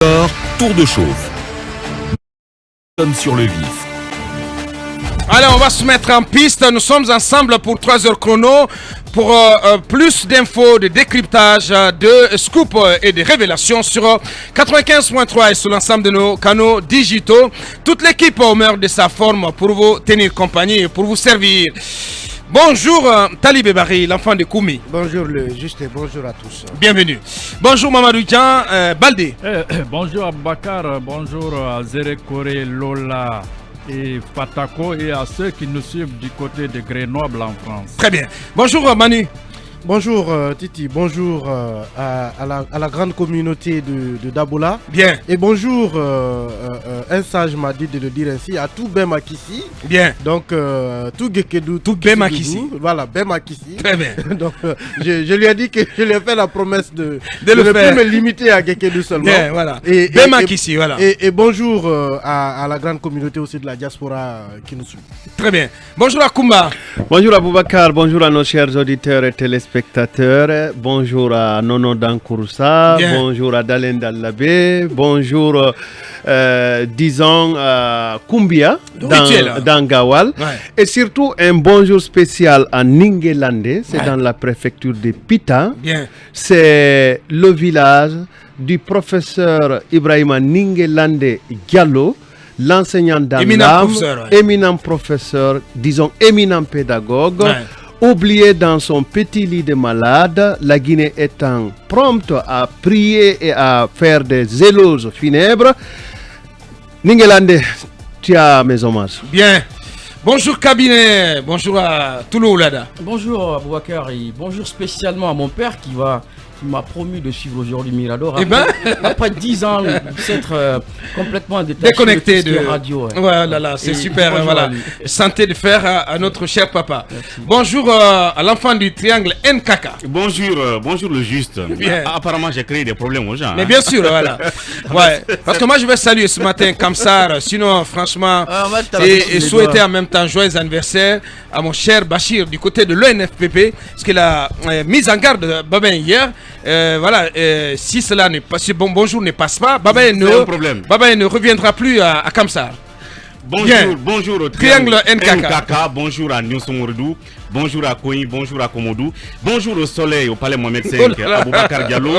Tour de chauffe. Donne sur le vif. Allez, on va se mettre en piste. Nous sommes ensemble pour 3 heures chrono. Pour plus d'infos, de décryptage, de scoop et de révélations sur 95.3 et sur l'ensemble de nos canaux digitaux. Toute l'équipe au meilleur de sa forme pour vous tenir compagnie et pour vous servir. Bonjour Talibé Barry, l'enfant de Koumi. Bonjour le juste et bonjour à tous. Bienvenue. Bonjour Mamadou Djan, Baldé. Bonjour Aboubacar, bonjour à Zere Kore, Lola et Fatako et à ceux qui nous suivent du côté de Grenoble en France. Très bien. Bonjour Manu. Bonjour Titi, bonjour à la grande communauté de Dabola. Bien. Et bonjour, un sage m'a dit de le dire ainsi, à tout Bemakissi. Bien. Donc tout Gekedou, tout Bemakissi. Voilà, Bemakissi. Très bien. Donc je lui ai dit que je lui ai fait la promesse de le ne faire. plus me limiter à Gekedou seulement. Bien, voilà. Bemakissi, voilà. Et bonjour à la grande communauté aussi de la diaspora qui nous suit. Très bien. Bonjour à Kumba. Bonjour à Boubacar, bonjour à nos chers auditeurs et téléspectateurs, bonjour à Nono Dankouroussa, bonjour à Dalen Dallabé, bonjour disons à Kumbia dans Gawal, et surtout un bonjour spécial à Ningelande, c'est dans la préfecture de Pita. C'est le village du professeur Ibrahima Ningelande Diallo, l'enseignant d'Amlam, éminent professeur, disons éminent pédagogue, oublié dans son petit lit de malade, la Guinée étant prompte à prier et à faire des éloges funèbres. Ningelande, tu as mes hommages. Bien. Bonjour cabinet, bonjour à Touloulada. Bonjour Aboubacar et bonjour spécialement à mon père qui m'a promis de suivre aujourd'hui Mirador. Après 10 ans s'être complètement déconnecté de radio. Voilà, c'est super. Voilà. Santé de fer à notre cher papa. Merci. Bonjour à l'enfant du triangle NKK. Bonjour le juste. Bien. Apparemment, j'ai créé des problèmes aux gens. Mais bien sûr, voilà. Ouais. Parce que moi, je vais saluer ce matin Kamsar. Sinon, franchement, et souhaiter en même temps joyeux anniversaire à mon cher Bachir du côté de l'ONFPP. Parce qu'il a mis en garde Babin hier. Voilà, si cela n'est pas, si bonjour ne passe pas, Baba ne reviendra plus à Kamsar. Bonjour au triangle NKK. Bonjour à Nyoson Ourdou. Bonjour à Koui, bonjour à Komodou. Bonjour au soleil, au palais Mohamed V, Aboubacar Diallo.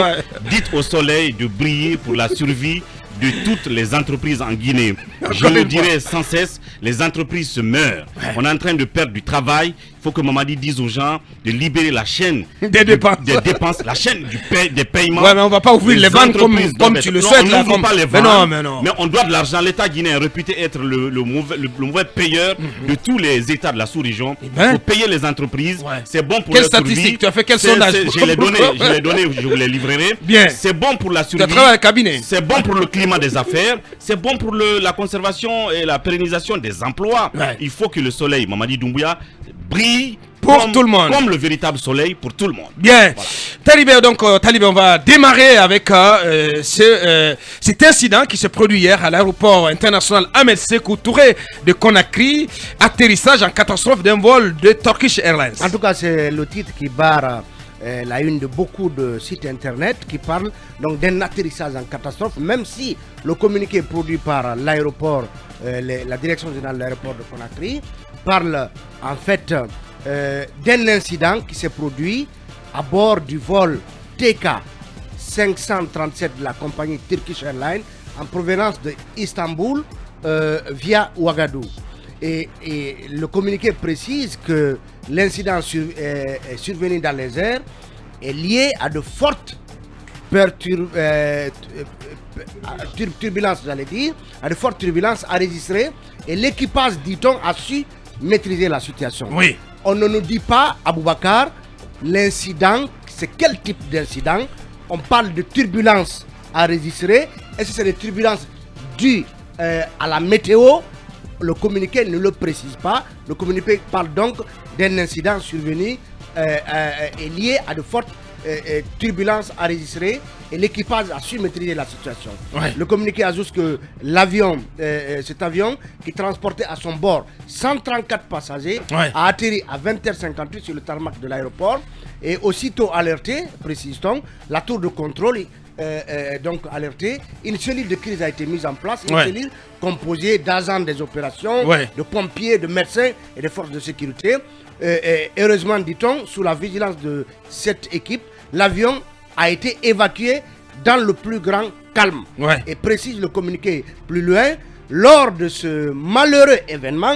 Dites au soleil de briller pour la survie de toutes les entreprises en Guinée. Je le dirai sans cesse, les entreprises se meurent. On est en train de perdre du travail. Il faut que Mamadi dise aux gens de libérer la chaîne des dépenses, la chaîne des paiements. Ouais, mais on va pas ouvrir les vannes comme tu le souhaites. On n'ouvre pas les vannes, mais on doit de l'argent. L'État guinéen est réputé être le mauvais payeur de tous les États de la sous-région. Il faut payer les entreprises. C'est bon pour leur survie. Quelle statistique? Tu as fait quel sondage? Je l'ai donné, je vous les livrerai. Bien. C'est bon pour la survie. Tu as travaillé au cabinet. C'est bon pour le climat des affaires. C'est bon pour la conservation et la pérennisation des emplois. Il faut que le soleil, Mamadi Doumbouya, brille pour tout le monde. Comme le véritable soleil pour tout le monde. Bien. Voilà. Talibé, on va démarrer avec cet incident qui se produit hier à l'aéroport international Ahmed Sékou Touré de Conakry. Atterrissage en catastrophe d'un vol de Turkish Airlines. En tout cas, c'est le titre qui barre la une de beaucoup de sites internet qui parlent donc d'un atterrissage en catastrophe, même si le communiqué est produit par l'aéroport, la direction générale de l'aéroport de Conakry, parle en fait d'un incident qui s'est produit à bord du vol TK 537 de la compagnie Turkish Airlines en provenance de Istanbul via Ouagadougou. Et le communiqué précise que l'incident est survenu dans les airs est lié à de fortes turbulences, j'allais dire, à de fortes turbulences enregistrées, et l'équipage, dit-on, a su maîtriser la situation. Oui. On ne nous dit pas, Aboubacar, l'incident, c'est quel type d'incident. On parle de turbulences enregistrées. Est-ce que c'est des turbulences dues à la météo? Le communiqué ne le précise pas. Le communiqué parle donc d'un incident survenu et lié à de fortes turbulences enregistrées, et l'équipage a su maîtriser la situation. Le communiqué ajoute que cet avion qui transportait à son bord 134 passagers a atterri à 20h58 sur le tarmac de l'aéroport, et aussitôt alerté, précise-t-on, la tour de contrôle donc alerté, une cellule de crise a été mise en place, une cellule composée d'agents des opérations, de pompiers, de médecins et de forces de sécurité. Heureusement, dit-on, sous la vigilance de cette équipe, l'avion a été évacué dans le plus grand calme. Et précise le communiqué plus loin, lors de ce malheureux événement,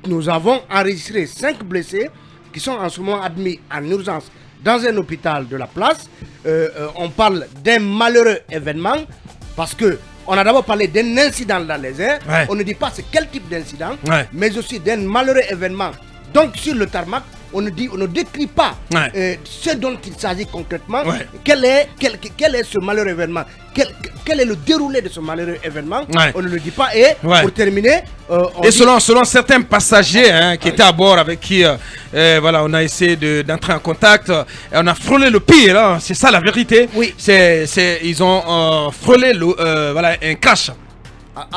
nous avons enregistré 5 blessés qui sont en ce moment admis en urgence dans un hôpital de la place. On parle d'un malheureux événement parce que on a d'abord parlé d'un incident dans les airs. On ne dit pas c'est quel type d'incident, mais aussi d'un malheureux événement. Donc sur le tarmac, on ne décrit pas ce dont il s'agit concrètement. Quel est ce malheureux événement, quel est le déroulé de ce malheureux événement. On ne le dit pas. Et pour terminer, selon certains passagers qui étaient à bord avec qui on a essayé d'entrer en contact, et on a frôlé le pire. C'est ça la vérité. Ils ont frôlé un crash.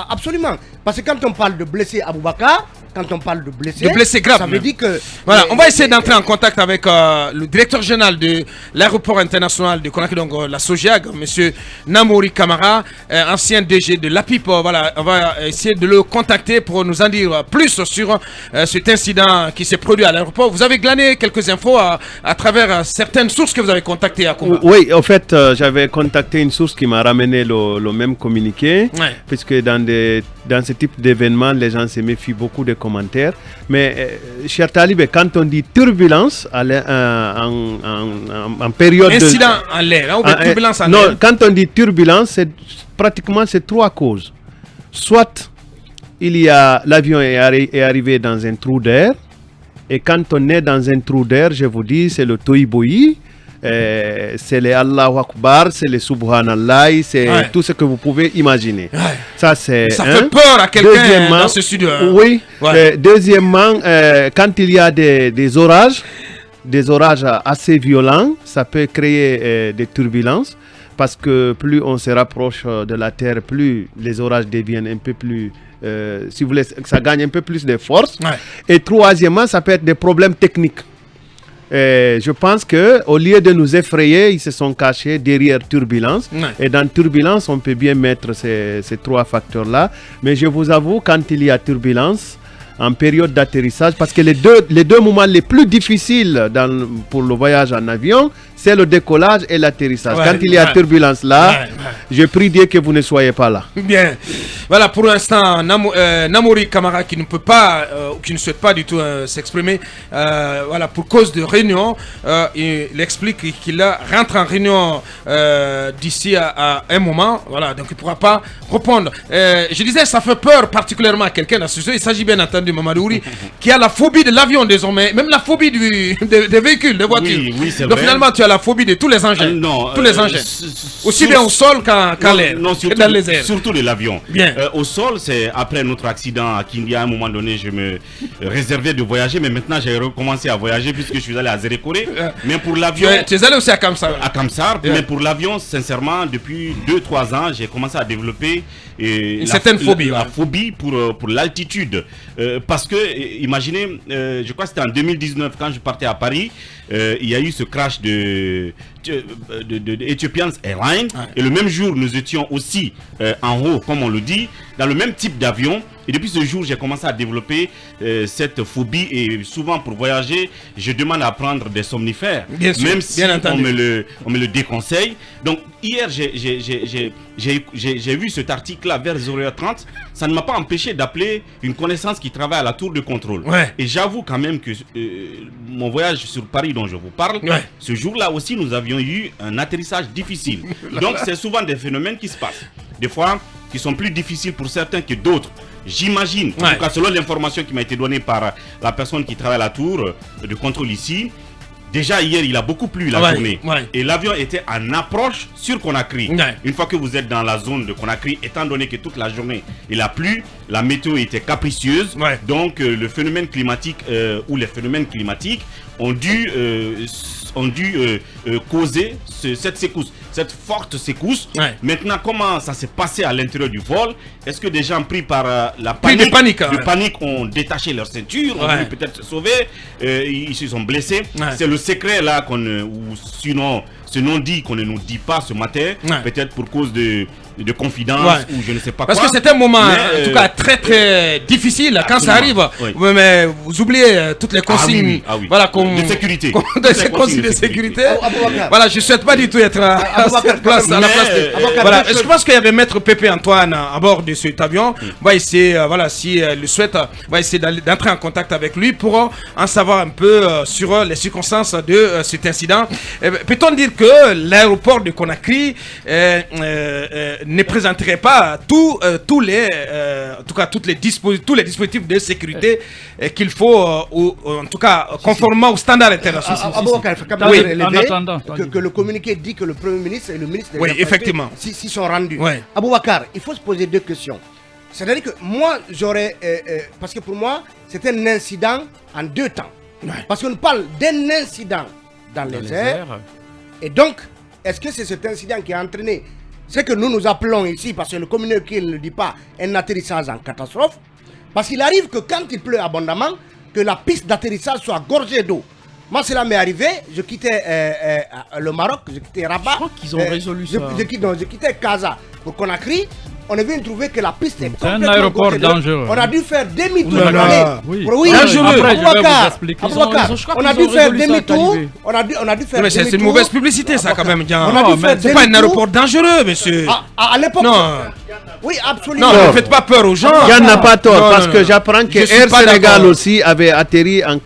Absolument. Parce que quand on parle de blessés à Boubacar, quand on parle de blessés graves, ça veut dire que... Voilà, on va essayer d'entrer en contact avec le directeur général de l'aéroport international de Conakry, donc la SOGIAG, M. Namouri Kamara, ancien DG de l'APIP. Voilà, on va essayer de le contacter pour nous en dire plus sur cet incident qui s'est produit à l'aéroport. Vous avez glané quelques infos à travers certaines sources que vous avez contactées à Cuba. Oui, en fait, j'avais contacté une source qui m'a ramené le même communiqué, puisque dans ce type d'événement, les gens se méfient beaucoup des commentaires. Mais, cher Talib, quand on dit turbulence en période incident en l'air, ou turbulence en l'air. Non, quand on dit turbulence, c'est pratiquement 3 causes. Soit l'avion est arrivé dans un trou d'air, et quand on est dans un trou d'air, je vous dis, c'est le toïboï. C'est les Allahu Akbar, c'est les Subhanallah, c'est tout ce que vous pouvez imaginer. Ça fait peur à quelqu'un dans ce studio. Oui. Deuxièmement, quand il y a des orages assez violents, ça peut créer des turbulences, parce que plus on se rapproche de la Terre, plus les orages deviennent un peu plus... si vous voulez, ça gagne un peu plus de force. Et troisièmement, ça peut être des problèmes techniques. Je pense qu'au lieu de nous effrayer, ils se sont cachés derrière turbulence. Et dans turbulence, on peut bien mettre ces 3 facteurs-là. Mais je vous avoue, quand il y a turbulence, en période d'atterrissage, parce que les deux moments les plus difficiles pour le voyage en avion, c'est le décollage et l'atterrissage. Quand il y a turbulence là, je prie Dieu que vous ne soyez pas là. Bien. Voilà, pour l'instant, Namouri Kamara qui ne peut pas, ou qui ne souhaite pas du tout s'exprimer, pour cause de réunion, il explique qu'il rentre en réunion d'ici à un moment, voilà, donc il ne pourra pas répondre. Je disais, ça fait peur particulièrement à quelqu'un à ce sujet. Il s'agit bien entendu de Mamadouri, qui a la phobie de l'avion désormais, même la phobie des véhicules, des voitures. Oui, c'est donc vrai. Finalement, tu as la phobie de tous les engins. Tous les engins. Aussi bien au sol qu'en l'air. Surtout dans les airs. Surtout de l'avion. Bien. Au sol, c'est après notre accident à Kindia, à un moment donné, je me réservais de voyager, mais maintenant j'ai recommencé à voyager puisque je suis allé à Zérekoré. Mais pour l'avion... Tu es allé aussi à Kamsar. À Kamsar, mais pour l'avion, sincèrement, depuis 2-3 ans, j'ai commencé à développer une certaine phobie. La phobie pour l'altitude. Parce que, imaginez, je crois que c'était en 2019, quand je partais à Paris, il y a eu ce crash de Ethiopian Airlines. Et le même jour, nous étions aussi en haut, comme on le dit, dans le même type d'avion. Et depuis ce jour, j'ai commencé à développer cette phobie. Et souvent, pour voyager, je demande à prendre des somnifères. Bien sûr, même si on me le déconseille. Donc, hier, j'ai vu cet article-là vers 0h30. Ça ne m'a pas empêché d'appeler une connaissance qui travaille à la tour de contrôle. Et j'avoue quand même que mon voyage sur Paris dont je vous parle, ce jour-là aussi, nous avions eu un atterrissage difficile. Donc, c'est souvent des phénomènes qui se passent. Des fois, qui sont plus difficiles pour certains que d'autres. J'imagine, en tout cas selon l'information qui m'a été donnée par la personne qui travaille à la tour de contrôle ici, déjà hier il a beaucoup plu la journée et l'avion était en approche sur Conakry. Une fois que vous êtes dans la zone de Conakry, étant donné que toute la journée il a plu, la météo était capricieuse, donc le phénomène climatique ou les phénomènes climatiques ont dû ont dû causer cette secousse, cette forte secousse. Ouais. Maintenant, comment ça s'est passé à l'intérieur du vol? Est-ce que des gens pris par la panique ont détaché leur ceinture, ont voulu peut-être se sauver, ils se sont blessés. C'est le secret là ou sinon ce non-dit qu'on ne nous dit pas ce matin, peut-être pour cause de confidence ou je ne sais pas Parce quoi. que c'est un moment, en tout cas, très très difficile quand ça arrive. Mais vous oubliez toutes les consignes voilà, de sécurité. Des consignes de sécurité. Voilà, je ne souhaite pas du tout être à cette place, à la place de... Voilà, je pense qu'il y avait Maître Pépé Antoine à bord de cet avion. Va essayer, voilà, si le souhaite, va essayer d'entrer en contact avec lui pour en savoir un peu sur les circonstances de cet incident. Peut-on dire que l'aéroport de Conakry ne présenterait pas tous les dispositifs de sécurité qu'il faut, en tout cas, conformément aux standards internationaux. Que le communiqué dit que le Premier ministre et le ministre des Affaires effectivement, s'y sont rendus. Aboubacar, il faut se poser deux questions. C'est-à-dire que moi, j'aurais... parce que pour moi, c'est un incident en deux temps. Parce qu'on parle d'un incident dans les airs. Et donc, est-ce que c'est cet incident qui a entraîné ce que nous appelons ici, parce que le communiqué ne le dit pas, un atterrissage en catastrophe? Parce qu'il arrive que quand il pleut abondamment, que la piste d'atterrissage soit gorgée d'eau. Moi, cela m'est arrivé, je quittais le Maroc, je quittais Rabat. Je crois qu'ils ont résolu ça. Je quittais Casa pour Conakry. On a vu trouver que la piste est complètement un aéroport dangereux. On a dû faire demi-tour. Oui, dangereux. Après, je vais vous expliquer. On a dû faire demi-tour. On a dû faire demi-tour. Mais c'est une mauvaise publicité, ça, quand même. C'est pas un aéroport dangereux, monsieur. À l'époque. Non. Oui, absolument. Non, ne faites pas peur aux gens. Il n'y en a pas tort, parce que j'apprends que Air Sénégal aussi avait atterri en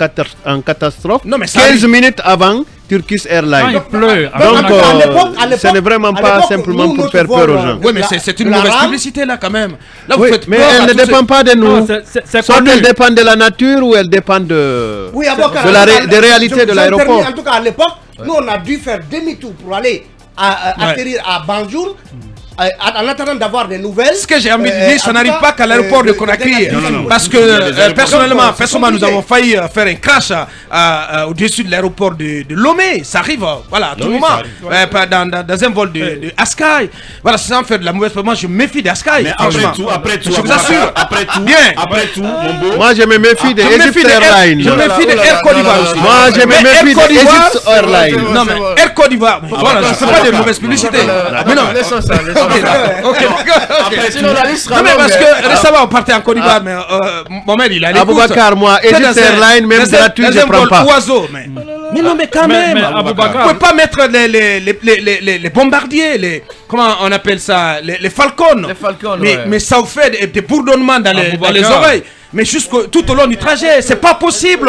catastrophe 15 minutes avant Turkish Airlines. Il pleut. Donc, ce n'est vraiment pas simplement pour faire peur aux gens. Oui, mais c'est une mauvaise publicité là quand même. Là, vous faites mais elle ne dépend pas de nous. Soit elle dépend de la nature ou elle dépend des réalités de l'aéroport. En tout cas, à l'époque, nous on a dû faire demi-tour pour aller atterrir à Banjul. En attendant d'avoir des nouvelles. Ce que j'ai envie de dire, ça n'arrive pas qu'à l'aéroport de Conakry. Parce que personnellement, nous avons failli faire un crash au-dessus de l'aéroport de Lomé. Ça arrive, voilà, à tout moment. Dans un vol de Askai. Voilà, sans faire de la mauvaise moi je me méfie d'Askai. Mais après tout, je vous assure. Après tout, mon beau. Moi, je me méfie de Egypt Airlines. Je me méfie de Air Côte d'Ivoire aussi. Moi, je me méfie de Egypt Airlines. Non, mais Air Côte d'Ivoire. Voilà, c'est pas de mauvaise publicité. Mais non, Sinon la liste non mais parce que récemment on partait en Côte d'Ivoire, mais Mohamed il a l'écoute. Aboubacar, moi, Egypt Airlines, même gratuit, je prends pas. Mais non mais quand même, vous pouvez pas mettre les bombardiers, comment on appelle ça, les Falcons. Mais ça vous fait des bourdonnements dans les oreilles. Mais tout au long du trajet, c'est pas possible.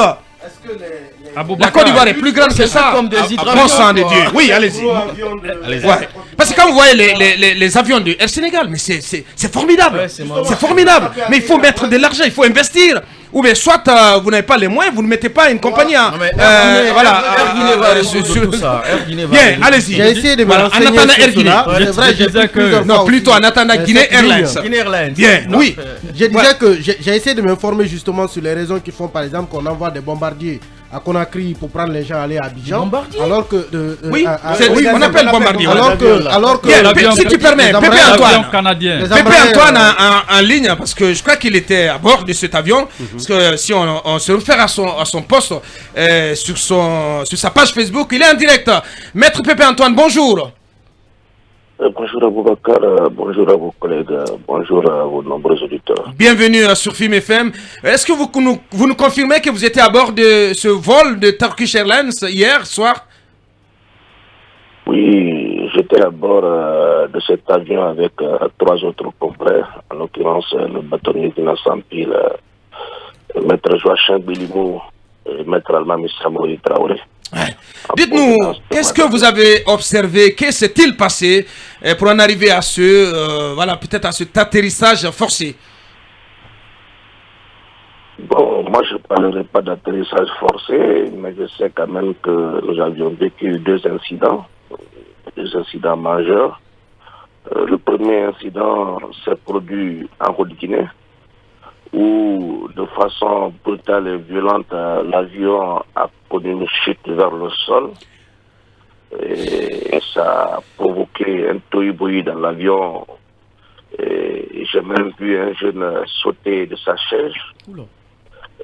La Côte d'Ivoire est plus grande que ça. Comme des Bon sang de Dieu. Oui, allez-y. Ouais. Parce que quand vous voyez les avions de Air Sénégal, mais c'est formidable. C'est formidable. Mais il faut mettre de l'argent, il faut investir. Ou bien soit vous n'avez pas les moyens, vous ne mettez pas une compagnie. Voilà. Bien, allez-y. J'ai essayé de me renseigner en attendant Air Guinée. C'est vrai, j'ai dit que... Non, plutôt en attendant Guinée Airlines. Bien, oui. Je disais que j'ai essayé de m'informer justement sur les raisons qui font par exemple qu'on envoie des bombardiers à Conakry pour prendre les gens à aller à Abidjan. Alors que oui, on appelle bombardier. Alors que si tu permets, Pépé Antoine en ligne, parce que je crois qu'il était à bord de cet avion. Parce que si on se réfère à son poste sur sa page Facebook, il est en direct. Maître Pépé Antoine, bonjour. Bonjour à Boubacar, bonjour à vos collègues, bonjour à vos nombreux auditeurs. Bienvenue sur Film FM. Est-ce que vous nous confirmez que vous étiez à bord de ce vol de Turkish Airlines hier soir? Oui, j'étais à bord de cet avion avec 3 autres confrères, en l'occurrence le bâtonnier Dina Sampil, maître Joachim Bilimou et maître Almami Samoui Traoré. Ouais. Dites-nous, qu'est-ce que vous avez observé, qu'est-ce qui s'est-il passé pour en arriver à peut-être à cet atterrissage forcé? Bon, moi je ne parlerai pas d'atterrissage forcé, mais je sais quand même que nous avions vécu 2 incidents majeurs. Le premier incident s'est produit en Côte-Guinée, où de façon brutale et violente, l'avion a connu une chute vers le sol. Et ça a provoqué un tohu-bohu dans l'avion. Et j'ai même vu un jeune sauter de sa chaise.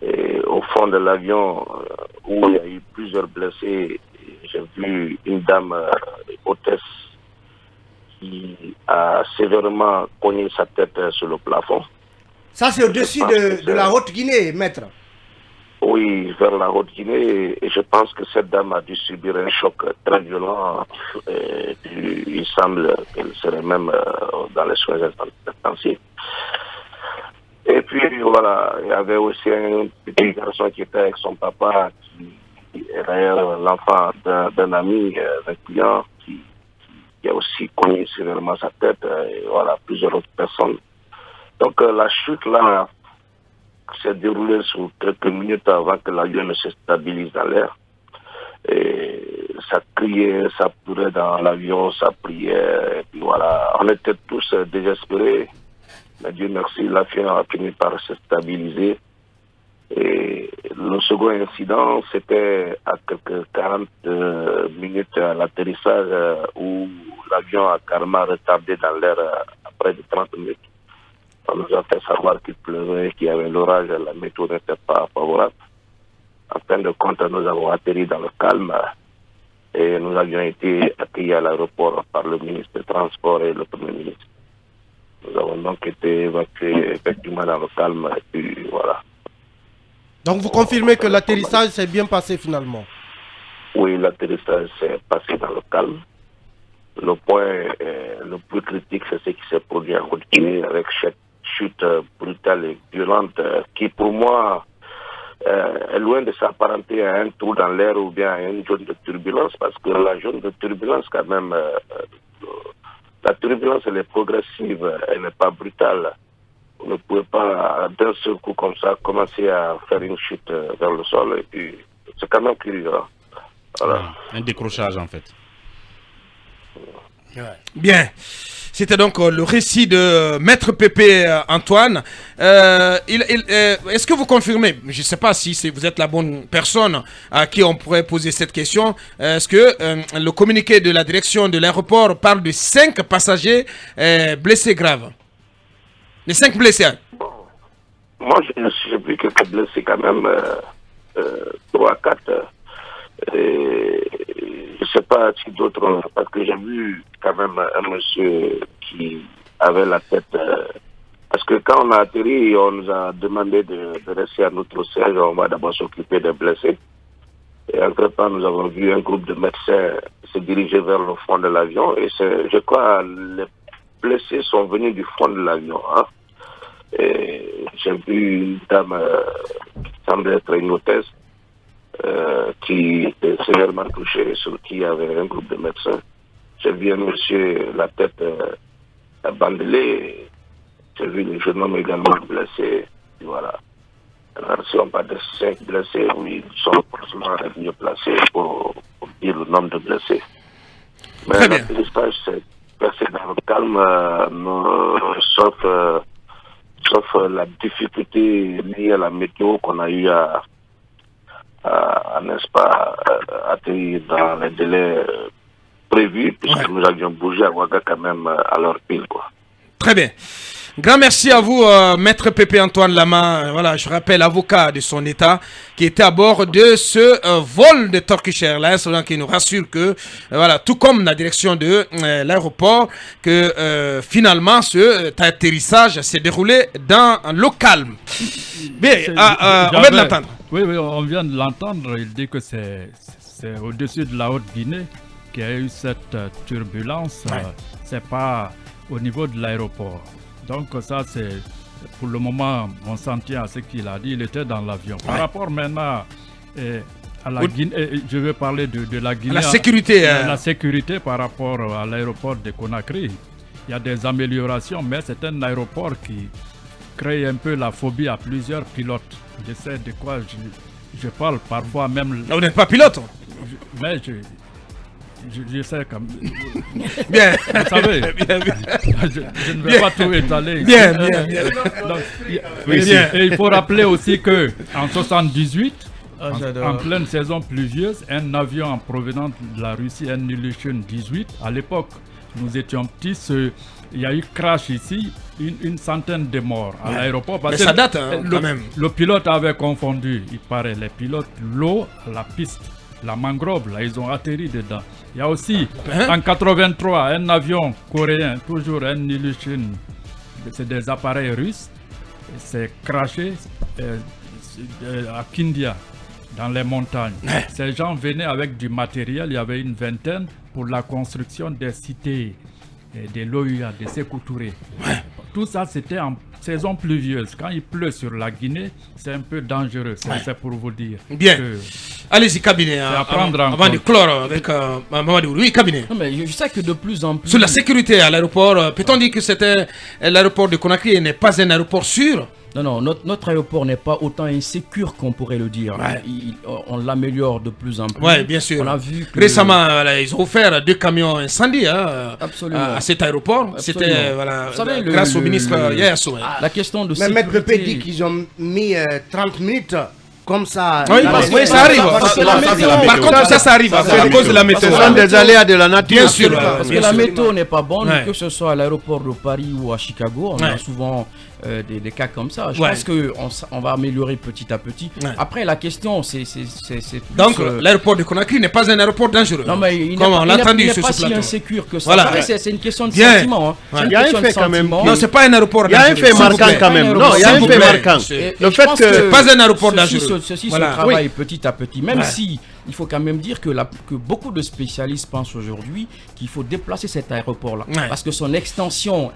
Et au fond de l'avion, où il y a eu plusieurs blessés, j'ai vu une dame hôtesse qui a sévèrement cogné sa tête sur le plafond. Ça, c'est au-dessus de la Haute-Guinée, maître. Oui, vers la Haute-Guinée. Et je pense que cette dame a dû subir un choc très violent. Et puis, il semble qu'elle serait même dans les soins intensifs. Et puis, voilà, il y avait aussi un petit garçon qui était avec son papa, qui est d'ailleurs l'enfant d'un ami, d'un client, qui a aussi cogné sévèrement sa tête. Et voilà, plusieurs autres personnes. Donc, la chute, là, s'est déroulée sur quelques minutes avant que l'avion ne se stabilise dans l'air. Et ça criait, ça pleurait dans l'avion, ça priait. Et puis voilà, on était tous désespérés. Mais Dieu merci, l'avion a fini par se stabiliser. Et le second incident, c'était à quelques 40 minutes à l'atterrissage où l'avion a carrément retardé dans l'air à près de 30 minutes. On nous a fait savoir qu'il pleuvait, qu'il y avait l'orage, la météo n'était pas favorable. En fin de compte, nous avons atterri dans le calme et nous avions été accueillis à l'aéroport par le ministre des Transports et le Premier ministre. Nous avons donc été évacués effectivement dans le calme et puis voilà. Donc vous confirmez que l'atterrissage s'est bien passé finalement? Oui, l'atterrissage s'est passé dans le calme. Le point le plus critique, c'est ce qui s'est produit en Haute-Guinée avec cette chute brutale et violente qui, pour moi, est loin de s'apparenter à un trou dans l'air ou bien à une zone de turbulence, parce que la zone de turbulence, quand même, la turbulence, elle est progressive, elle n'est pas brutale. Vous ne pouvez pas, d'un seul coup comme ça, commencer à faire une chute vers le sol, et puis c'est quand même curieux. Voilà. Un décrochage, en fait. Bien. C'était donc le récit de Maître Pépé Antoine. Est-ce que vous confirmez, je ne sais pas si vous êtes la bonne personne à qui on pourrait poser cette question, est-ce que le communiqué de la direction de l'aéroport parle de 5 passagers blessés graves? Les 5 blessés. Bon. Moi, j'ai vu quelques blessés quand même, 3 à 4. Et je ne sais pas si d'autres, parce que j'ai vu quand même un monsieur qui avait la tête, parce que quand on a atterri, on nous a demandé de rester à notre siège, on va d'abord s'occuper des blessés. Et entre-temps, nous avons vu un groupe de médecins se diriger vers le fond de l'avion, et je crois les blessés sont venus du fond de l'avion. Hein. Et j'ai vu une dame qui semble être une hôtesse, qui était sévèrement touché, sur qui il y avait un groupe de médecins. J'ai vu un monsieur, la tête bandelée. J'ai vu le jeune homme également blessé. Voilà. Alors, si on parle de 5 blessés, oui, ils sont forcément mieux placés pour dire le nombre de blessés. Mais l'atterrissage s'est passé dans le calme, sauf la difficulté liée à la météo qu'on a eu à n'est-ce pas, atterrir dans les délais prévus, puisque nous avions bougé à Ouaga quand même à l'heure pile, quoi. Très bien. Grand merci à vous, Maître Pépé Antoine Lama, voilà, je rappelle, avocat de son État, qui était à bord de ce vol de Turkish Airlines, qui nous rassure que, voilà, tout comme la direction de l'aéroport, que finalement, cet atterrissage s'est déroulé dans le calme. Bien, on vient de l'entendre. Oui, on vient de l'entendre. Il dit que c'est au-dessus de la Haute-Guinée qu'il y a eu cette turbulence. Ouais. C'est pas au niveau de l'aéroport. Donc ça, c'est pour le moment, on s'en tient à ce qu'il a dit. Il était dans l'avion. Par rapport maintenant à la Guinée, je vais parler de la Guinée. La sécurité. La sécurité par rapport à l'aéroport de Conakry. Il y a des améliorations, mais c'est un aéroport qui crée un peu la phobie à plusieurs pilotes. Je sais de quoi je parle parfois même. Vous n'êtes pas pilote? Mais je sais comme. Bien. Vous savez. Bien. Je ne vais pas tout étaler. Bien. Donc, et il faut rappeler aussi que en 78, Ah, En pleine saison pluvieuse, un avion en provenance de la Russie, un Ilyushin 18, à l'époque, nous étions petits, il y a eu crash ici, une centaine de morts à l'aéroport. Mais ça date quand même. Le pilote avait confondu, il paraît, les pilotes, l'eau, la piste, la mangrove, là, ils ont atterri dedans. Il y a aussi, en 83, un avion coréen, toujours un Ilyushin, c'est des appareils russes, c'est crashé à Kindia, dans les montagnes. Ces gens venaient avec du matériel, il y avait une vingtaine pour la construction des cités, des Loya, des Sékou Touré. Tout ça, c'était en saison pluvieuse. Quand il pleut sur la Guinée, c'est un peu dangereux. C'est pour vous dire. Bien. Allez-y, cabinet. Avant de clore avec Mamadou. Oui, cabinet. Non, mais je sais que de plus en plus... Sur la sécurité à l'aéroport, peut-on dire que c'était l'aéroport de Conakry n'est pas un aéroport sûr? Non, notre aéroport n'est pas autant insécure qu'on pourrait le dire. On l'améliore de plus en plus. Oui, bien sûr. On a vu que... Récemment, ils ont offert 2 camions incendies à cet aéroport. C'était grâce au ministre hier soir. La question de sécurité... Mais Maître Pépé dit qu'ils ont mis 30 minutes... Comme ça, oui, ça arrive. Par contre, ça arrive à cause de la météo. Ce sont des aléas de la nature. Bien sûr. Parce que la météo n'est pas bonne, que ce soit à l'aéroport de Paris ou à Chicago. On a souvent des cas comme ça. Je pense qu'on va améliorer petit à petit. Après, la question, c'est... Donc, l'aéroport de Conakry n'est pas un aéroport dangereux. Non, mais il n'est pas si insécure que ça. Après, c'est une question de sentiment. Il y a un fait quand même. Non, c'est pas un aéroport dangereux. Il y a un fait marquant quand même. Non, il y a un fait marquant. Le fait que pas un aéroport dangereux. Ceci se travaille petit à petit, même si il faut quand même dire que beaucoup de spécialistes pensent aujourd'hui qu'il faut déplacer cet aéroport-là, parce que son extension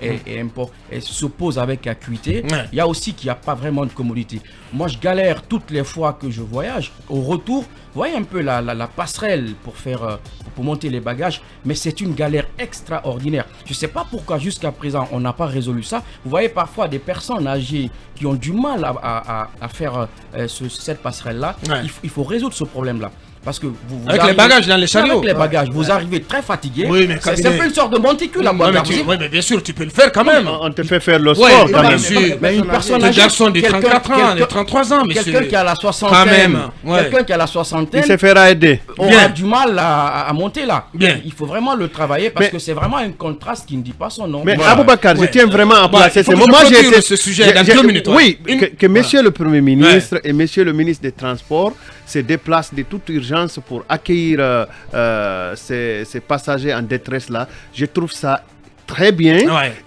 s'oppose avec acuité. Il y a aussi qu'il n'y a pas vraiment de commodité. Moi, je galère toutes les fois que je voyage. Au retour, vous voyez un peu la passerelle pour monter les bagages, mais c'est une galère extraordinaire. Je ne sais pas pourquoi jusqu'à présent on n'a pas résolu ça. Vous voyez parfois des personnes âgées qui ont du mal à faire cette passerelle-là. Il faut résoudre ce problème-là. Parce que vous avec arrivez, les bagages dans les chariots. Avec les bagages, vous arrivez très fatigué. Oui, mais c'est un peu une sorte de monticule à boîte. Oui, mais bien sûr, tu peux le faire quand même. On te fait faire le sport quand même. Mais une personne âgée, garçon de 34 ans, de 33 ans, monsieur. Quelqu'un qui a la soixantaine, quelqu'un qui a la soixantaine, il se fera aider. Aura du mal à monter là. Bien. Il faut vraiment le travailler parce que c'est vraiment un contraste qui ne dit pas son nom. Mais Aboubacar, je tiens vraiment à placer ce moment. Ce sujet dans 2 minutes. Oui, que monsieur le Premier ministre et monsieur le ministre des Transports se déplacent de toute urgence pour accueillir ces passagers en détresse là. Je trouve ça très bien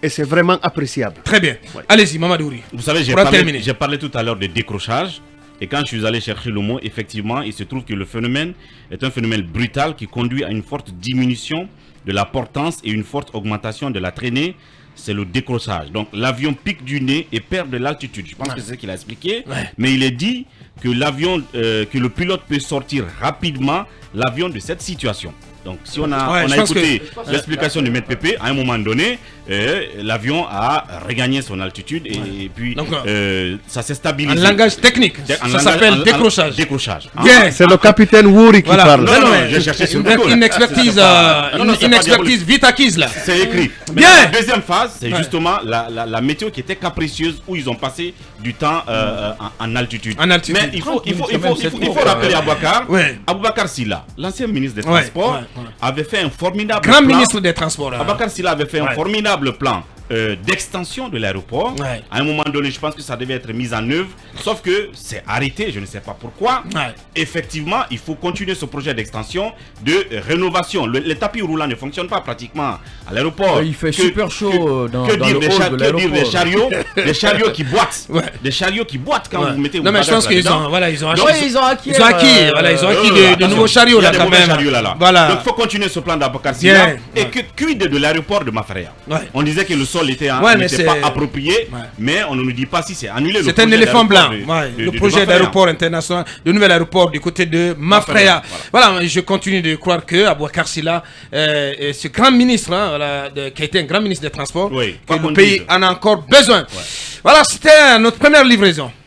et c'est vraiment appréciable. Très bien. Allez-y, Mamadouri. Vous savez, j'ai parlé tout à l'heure de décrochage. Et quand je suis allé chercher le mot, effectivement, il se trouve que le phénomène est un phénomène brutal qui conduit à une forte diminution de la portance et une forte augmentation de la traînée. C'est le décrochage. Donc l'avion pique du nez et perd de l'altitude. Je pense que c'est ce qu'il a expliqué. Mais il est dit que l'avion, que le pilote peut sortir rapidement l'avion de cette situation. Donc si on a écouté l'explication de Maître Pépé, à un moment donné, l'avion a regagné son altitude et puis ça s'est stabilisé. En langage technique, ça s'appelle décrochage. Décrochage. C'est le capitaine Wouri qui parle. Non, j'ai cherché sur Google. Une expertise vite acquise là. C'est écrit. Mais bien. La deuxième phase, c'est justement la météo qui était capricieuse où ils ont passé du temps en altitude. Mais il faut rappeler Aboubacar Silla, l'ancien ministre des Transports, avait fait un formidable grand ministre des Transports. Aboubacar Silla avait fait un formidable plan d'extension de l'aéroport. À un moment donné, je pense que ça devait être mis en œuvre, sauf que c'est arrêté, je ne sais pas pourquoi. Effectivement, il faut continuer ce projet d'extension, de rénovation. Les tapis roulants ne fonctionnent pas pratiquement à l'aéroport. Il fait super chaud dans le hall de l'aéroport. Des chariots qui boitent. Des chariots qui boitent quand vous mettez vos bagages. Non, mais je pense qu'ils ont acquis de nouveaux chariots là quand même. Donc il faut continuer ce plan d'Aboubacar Silla. Et que quid de l'aéroport de Mafraya? On disait que le sol n'était pas approprié, mais on ne nous dit pas si c'est annulé. C'est un éléphant blanc. Le projet d'aéroport international, le nouvel aéroport du côté de Mafraya. Voilà, je continue de croire que Aboubacar Silla, ce grand ministre, qui a été un grand ministre des Transports, que le pays en a encore besoin. Voilà, c'était notre première livraison.